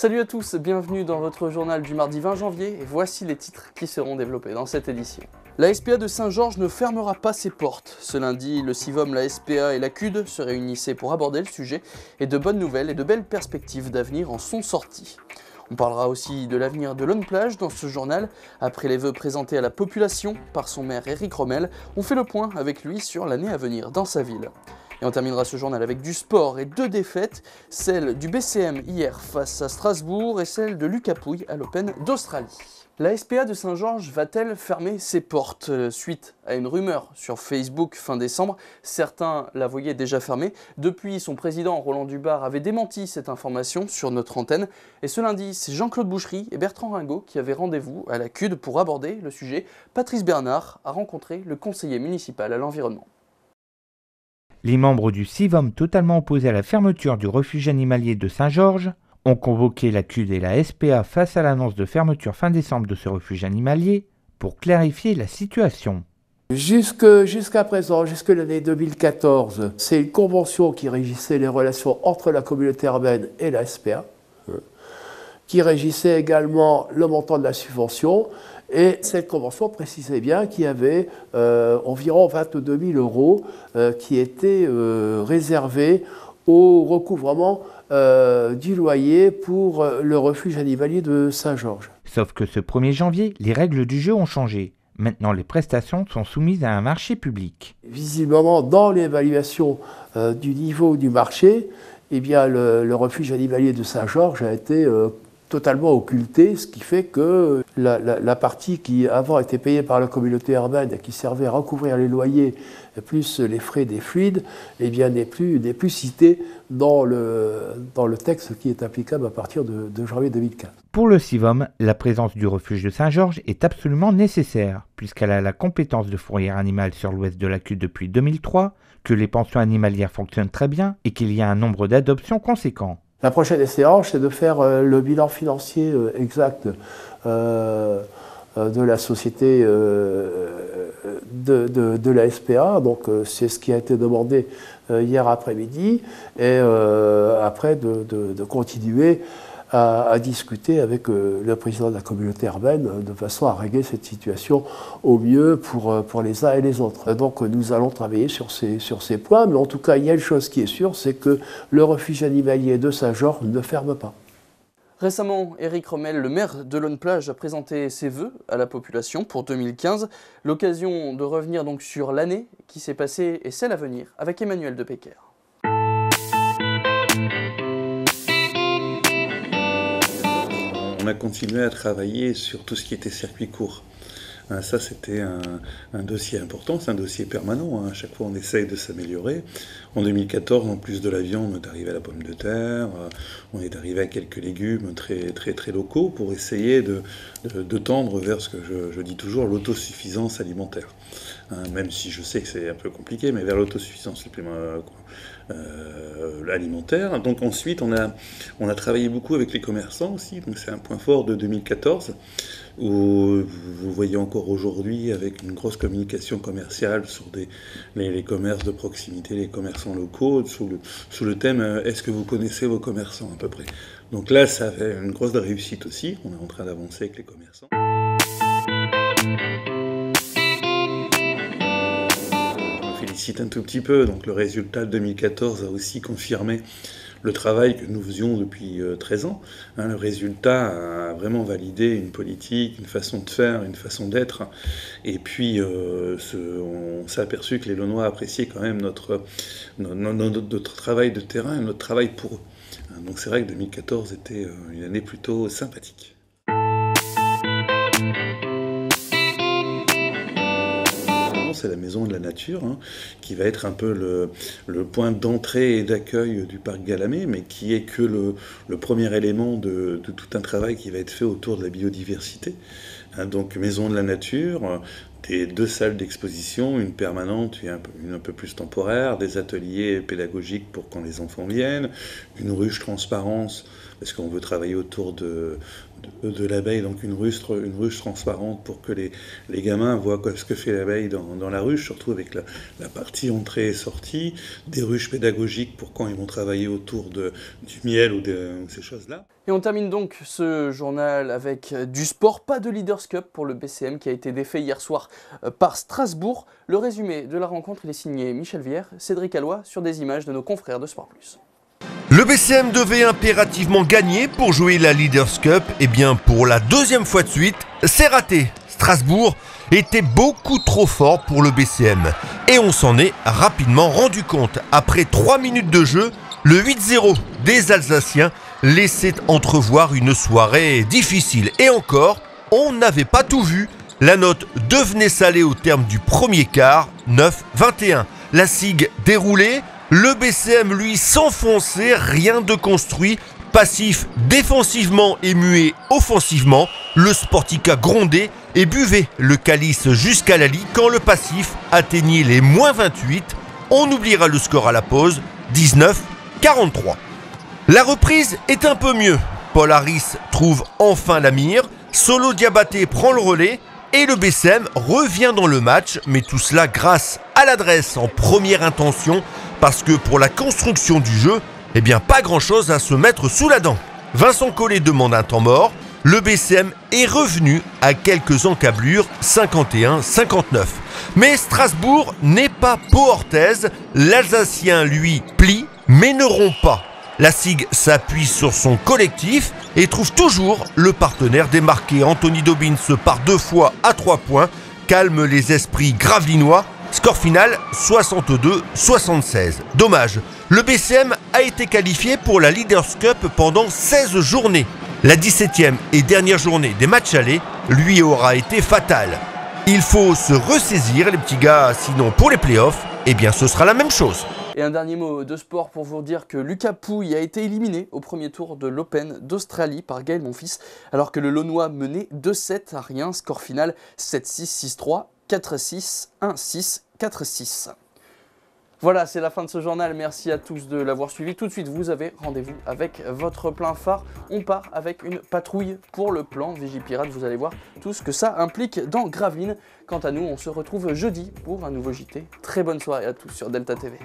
Salut à tous, bienvenue dans votre journal du mardi 20 janvier et voici les titres qui seront développés dans cette édition. La SPA de Saint-Georges ne fermera pas ses portes. Ce lundi, le CIVOM, la SPA et la CUD se réunissaient pour aborder le sujet et de bonnes nouvelles et de belles perspectives d'avenir en sont sorties. On parlera aussi de l'avenir de l'On-Plage dans ce journal. Après les vœux présentés à la population par son maire Éric Romel, on fait le point avec lui sur l'année à venir dans sa ville. Et on terminera ce journal avec du sport et deux défaites, celle du BCM hier face à Strasbourg et celle de Lucas Pouille à l'Open d'Australie. La SPA de Saint-Georges va-t-elle fermer ses portes suite à une rumeur sur Facebook fin décembre? Certains la voyaient déjà fermée. Depuis, son président Roland Dubar avait démenti cette information sur notre antenne. Et ce lundi, c'est Jean-Claude Bouchery et Bertrand Ringot qui avaient rendez-vous à la CUD pour aborder le sujet. Patrice Bernard a rencontré le conseiller municipal à l'environnement. Les membres du CIVOM totalement opposés à la fermeture du refuge animalier de Saint-Georges ont convoqué la CUD et la SPA face à l'annonce de fermeture fin décembre de ce refuge animalier pour clarifier la situation. Jusqu'à présent, jusque l'année 2014, c'est une convention qui régissait les relations entre la communauté urbaine et la SPA, qui régissait également le montant de la subvention. Et cette convention précisait bien qu'il y avait environ 22 000 euros qui étaient réservés au recouvrement du loyer pour le refuge animalier de Saint-Georges. Sauf que ce 1er janvier, les règles du jeu ont changé. Maintenant, les prestations sont soumises à un marché public. Visiblement, dans l'évaluation du niveau du marché, eh bien, le refuge animalier de Saint-Georges a été totalement occulté, ce qui fait que la partie qui avant était payée par la communauté urbaine et qui servait à recouvrir les loyers plus les frais des fluides, eh bien n'est plus citée dans le texte qui est applicable à partir de janvier 2015. Pour le CIVOM, la présence du refuge de Saint-Georges est absolument nécessaire, puisqu'elle a la compétence de fourrière animale sur l'ouest de la CUD depuis 2003, que les pensions animalières fonctionnent très bien et qu'il y a un nombre d'adoptions conséquent. La prochaine séance, c'est de faire le bilan financier exact de la société de la SPA. Donc c'est ce qui a été demandé hier après-midi. Et après de continuer à discuter avec le président de la communauté urbaine de façon à régler cette situation au mieux pour les uns et les autres. Donc nous allons travailler sur ces points, mais en tout cas il y a une chose qui est sûre, c'est que le refuge animalier de Saint-Georges ne ferme pas. Récemment, Éric Romel, le maire de l'On-Plage, a présenté ses vœux à la population pour 2015. L'occasion de revenir donc sur l'année qui s'est passée et celle à venir avec Emmanuel de Pecker. On a continué à travailler sur tout ce qui était circuit court. Ça, c'était un dossier important, c'est un dossier permanent. À chaque fois, on essaye de s'améliorer. En 2014, en plus de la viande, on est arrivé à la pomme de terre, on est arrivé à quelques légumes très locaux pour essayer de tendre vers ce que je dis toujours, l'autosuffisance alimentaire. Même si je sais que c'est un peu compliqué, mais vers l'autosuffisance alimentaire. Donc ensuite, on a travaillé beaucoup avec les commerçants aussi, donc c'est un point fort de 2014, où vous voyez encore aujourd'hui avec une grosse communication commerciale sur les commerces de proximité, les commerçants locaux, sous le thème « Est-ce que vous connaissez vos commerçants ?» à peu près. Donc là, ça fait une grosse réussite aussi, on est en train d'avancer avec les commerçants. Félicite un tout petit peu, donc le résultat de 2014 a aussi confirmé le travail que nous faisions depuis 13 ans. Le résultat a vraiment validé une politique, une façon de faire, une façon d'être. Et puis, on s'est aperçu que les Launois appréciaient quand même notre travail de terrain, notre travail pour eux. Donc c'est vrai que 2014 était une année plutôt sympathique. C'est la maison de la nature, qui va être un peu le point d'entrée et d'accueil du parc Galamé, mais qui est que le premier élément de tout un travail qui va être fait autour de la biodiversité. Donc maison de la nature, des 2 salles d'exposition, une permanente et une un peu plus temporaire, des ateliers pédagogiques pour quand les enfants viennent, une ruche transparence, parce qu'on veut travailler autour de de l'abeille, donc une ruche transparente pour que les gamins voient ce que fait l'abeille dans la ruche, surtout avec la partie entrée et sortie, des ruches pédagogiques pour quand ils vont travailler autour du miel ou ces choses-là. Et on termine donc ce journal avec du sport, pas de Leaders Cup pour le BCM qui a été défait hier soir par Strasbourg. Le résumé de la rencontre, il est signé Michel Vière, Cédric Alloy sur des images de nos confrères de Sport Plus. Le BCM devait impérativement gagner pour jouer la Leaders Cup. Et bien pour la deuxième fois de suite, c'est raté. Strasbourg était beaucoup trop fort pour le BCM. Et on s'en est rapidement rendu compte. Après 3 minutes de jeu, le 8-0 des Alsaciens laissait entrevoir une soirée difficile. Et encore, on n'avait pas tout vu. La note devenait salée au terme du premier quart, 9-21. La SIG déroulée. Le BCM, lui, s'enfonçait, rien de construit, passif défensivement et muet offensivement. Le Sportica grondait et buvait le calice jusqu'à la lie quand le passif atteignait les moins 28. On oubliera le score à la pause, 19-43. La reprise est un peu mieux. Paul Harris trouve enfin la mire, Solo Diabaté prend le relais et le BCM revient dans le match, mais tout cela grâce à l'adresse en première intention. Parce que pour la construction du jeu, eh bien pas grand chose à se mettre sous la dent. Vincent Collet demande un temps mort. Le BCM est revenu à quelques encablures, 51-59. Mais Strasbourg n'est pas Pau Orthez. L'Alsacien, lui, plie, mais ne rompt pas. La SIG s'appuie sur son collectif et trouve toujours le partenaire démarqué. Anthony Dobbins part 2 fois à 3 points, calme les esprits gravelinois. Score final 62-76. Dommage, le BCM a été qualifié pour la Leaders Cup pendant 16 journées. La 17e et dernière journée des matchs allés lui aura été fatale. Il faut se ressaisir les petits gars, sinon pour les playoffs, eh bien ce sera la même chose. Et un dernier mot de sport pour vous dire que Lucas Pouille a été éliminé au premier tour de l'Open d'Australie par Gaël Monfils, alors que le Launois menait 2-7 à rien, score final 7-6, 6-3. 4-6, 1-6, 4-6. Voilà, c'est la fin de ce journal. Merci à tous de l'avoir suivi. Tout de suite, vous avez rendez-vous avec votre plein phare. On part avec une patrouille pour le plan Vigipirate. Vous allez voir tout ce que ça implique dans Gravelines. Quant à nous, on se retrouve jeudi pour un nouveau JT. Très bonne soirée à tous sur Delta TV.